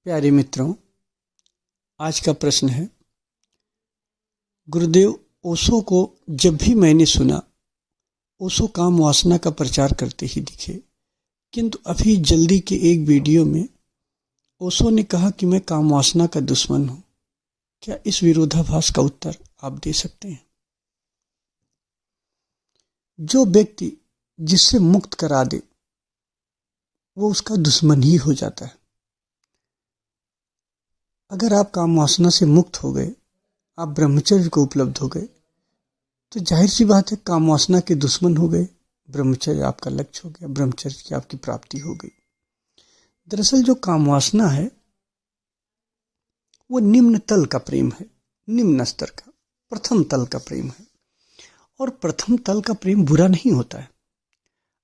प्यारे मित्रों, आज का प्रश्न है, गुरुदेव ओशो को जब भी मैंने सुना, ओशो काम वासना का प्रचार करते ही दिखे, किंतु अभी जल्दी के एक वीडियो में ओशो ने कहा कि मैं काम वासना का दुश्मन हूं। क्या इस विरोधाभास का उत्तर आप दे सकते हैं? जो व्यक्ति जिससे मुक्त करा दे वो उसका दुश्मन ही हो जाता है। अगर आप काम वासना से मुक्त हो गए, आप ब्रह्मचर्य को उपलब्ध हो गए, तो जाहिर सी बात है काम वासना के दुश्मन हो गए, ब्रह्मचर्य आपका लक्ष्य हो गया, ब्रह्मचर्य की आपकी प्राप्ति हो गई। दरअसल जो काम वासना है वो निम्न तल का प्रेम है, निम्न स्तर का, प्रथम तल का प्रेम है। और प्रथम तल का प्रेम बुरा नहीं होता है।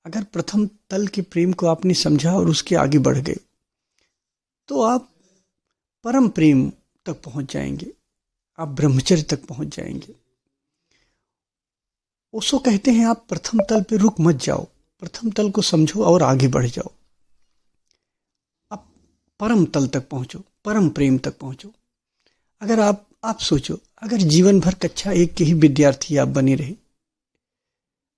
अगर प्रथम तल के प्रेम को आपने समझा और उसके आगे बढ़ गए तो आप परम प्रेम तक पहुंच जाएंगे, आप ब्रह्मचर्य तक पहुंच जाएंगे। ओशो कहते हैं आप प्रथम तल पे रुक मत जाओ, प्रथम तल को समझो और आगे बढ़ जाओ। आप परम तल तक पहुंचो, परम प्रेम तक पहुंचो। अगर आप सोचो, अगर जीवन भर कक्षा 1 के ही विद्यार्थी आप बने रहे,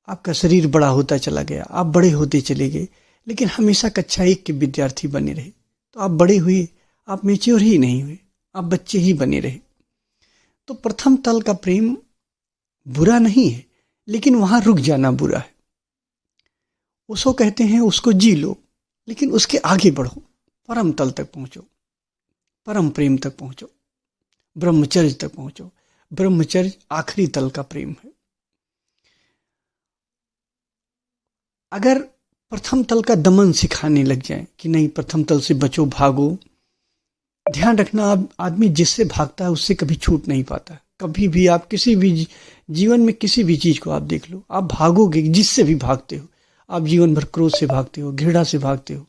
आपका शरीर बड़ा होता चला गया, आप बड़े होते चले गए, लेकिन हमेशा कक्षा 1 के विद्यार्थी बने रहे, तो आप बड़े हुए, आप मैच्योर ही नहीं हुए, आप बच्चे ही बने रहे। तो प्रथम तल का प्रेम बुरा नहीं है, लेकिन वहां रुक जाना बुरा है। ओशो कहते हैं उसको जी लो, लेकिन उसके आगे बढ़ो, परम तल तक पहुंचो, परम प्रेम तक पहुंचो, ब्रह्मचर्य तक पहुंचो। ब्रह्मचर्य आखिरी तल का प्रेम है। अगर प्रथम तल का दमन सिखाने लग जाए कि नहीं प्रथम तल से बचो, भागो, ध्यान रखना, आदमी जिससे भागता है उससे कभी छूट नहीं पाता। कभी भी आप किसी भी जीवन में किसी भी चीज को आप देख लो, आप भागोगे, जिससे भी भागते हो, आप जीवन भर क्रोध से भागते हो, घृणा से भागते हो,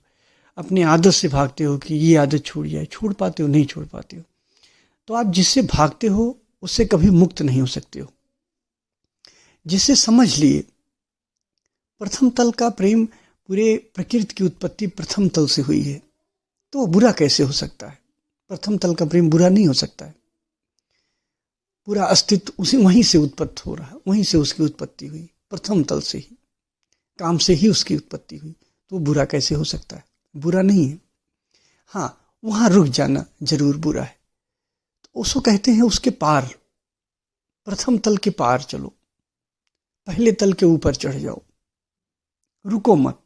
अपनी आदत से भागते हो कि ये आदत छूट जाए, छूट पाते हो? नहीं छोड़ पाते हो। तो आप जिससे भागते हो उससे कभी मुक्त नहीं हो सकते हो। जिससे समझ लिए प्रथम तल का प्रेम, पूरे प्रकृति की उत्पत्ति प्रथम तल से हुई है, तो वो बुरा कैसे हो सकता है? प्रथम तल का प्रेम बुरा नहीं हो सकता है। पूरा अस्तित्व उसी वहीं से उत्पत्त हो रहा है, वहीं से उसकी उत्पत्ति हुई, प्रथम तल से ही, काम से ही उसकी उत्पत्ति हुई, तो बुरा कैसे हो सकता है? बुरा नहीं है। हाँ, वहां रुक जाना जरूर बुरा है। तो ओशो कहते हैं उसके पार, प्रथम तल के पार चलो, पहले तल के ऊपर चढ़ जाओ, रुको मत,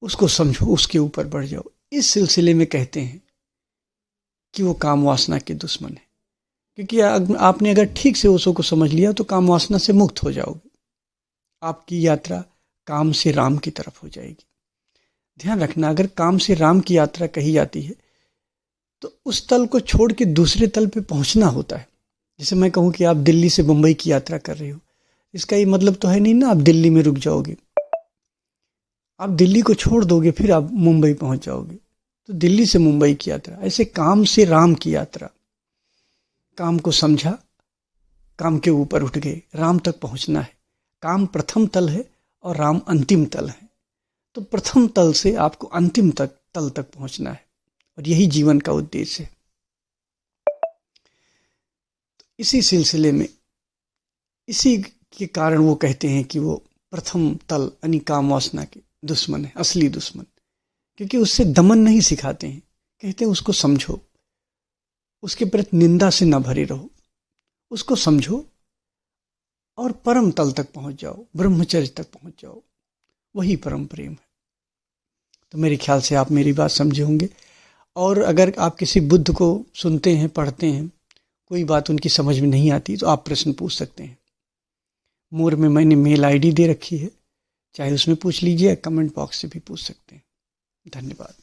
उसको समझो, उसके ऊपर बढ़ जाओ। इस सिलसिले में कहते हैं कि वो काम वासना के दुश्मन है, क्योंकि आपने अगर ठीक से ओशो को समझ लिया तो काम वासना से मुक्त हो जाओगे, आपकी यात्रा काम से राम की तरफ हो जाएगी। ध्यान रखना, अगर काम से राम की यात्रा कही जाती है तो उस तल को छोड़ के दूसरे तल पे पहुंचना होता है। जैसे मैं कहूं कि आप दिल्ली से मुंबई की यात्रा कर रहे हो, इसका ये मतलब तो है नहीं ना आप दिल्ली में रुक जाओगे, आप दिल्ली को छोड़ दोगे फिर आप मुंबई पहुंच जाओगे। तो दिल्ली से मुंबई की यात्रा, ऐसे काम से राम की यात्रा। काम को समझा, काम के ऊपर उठ गए, राम तक पहुंचना है। काम प्रथम तल है और राम अंतिम तल है। तो प्रथम तल से आपको अंतिम तल तक पहुंचना है, और यही जीवन का उद्देश्य है। तो इसी सिलसिले में, इसी के कारण वो कहते हैं कि वो प्रथम तल यानी काम वासना के दुश्मन है, असली दुश्मन, क्योंकि उससे दमन नहीं सिखाते हैं। कहते हैं उसको समझो, उसके प्रति निंदा से न भरे रहो, उसको समझो और परम तल तक पहुंच जाओ, ब्रह्मचर्य तक पहुंच जाओ, वही परम प्रेम है। तो मेरे ख्याल से आप मेरी बात समझे होंगे। और अगर आप किसी बुद्ध को सुनते हैं, पढ़ते हैं, कोई बात उनकी समझ में नहीं आती तो आप प्रश्न पूछ सकते हैं। मोर में मैंने मेल आईडी दे रखी है, चाहे उसमें पूछ लीजिए, कमेंट बॉक्स से भी पूछ सकते हैं। धन्यवाद।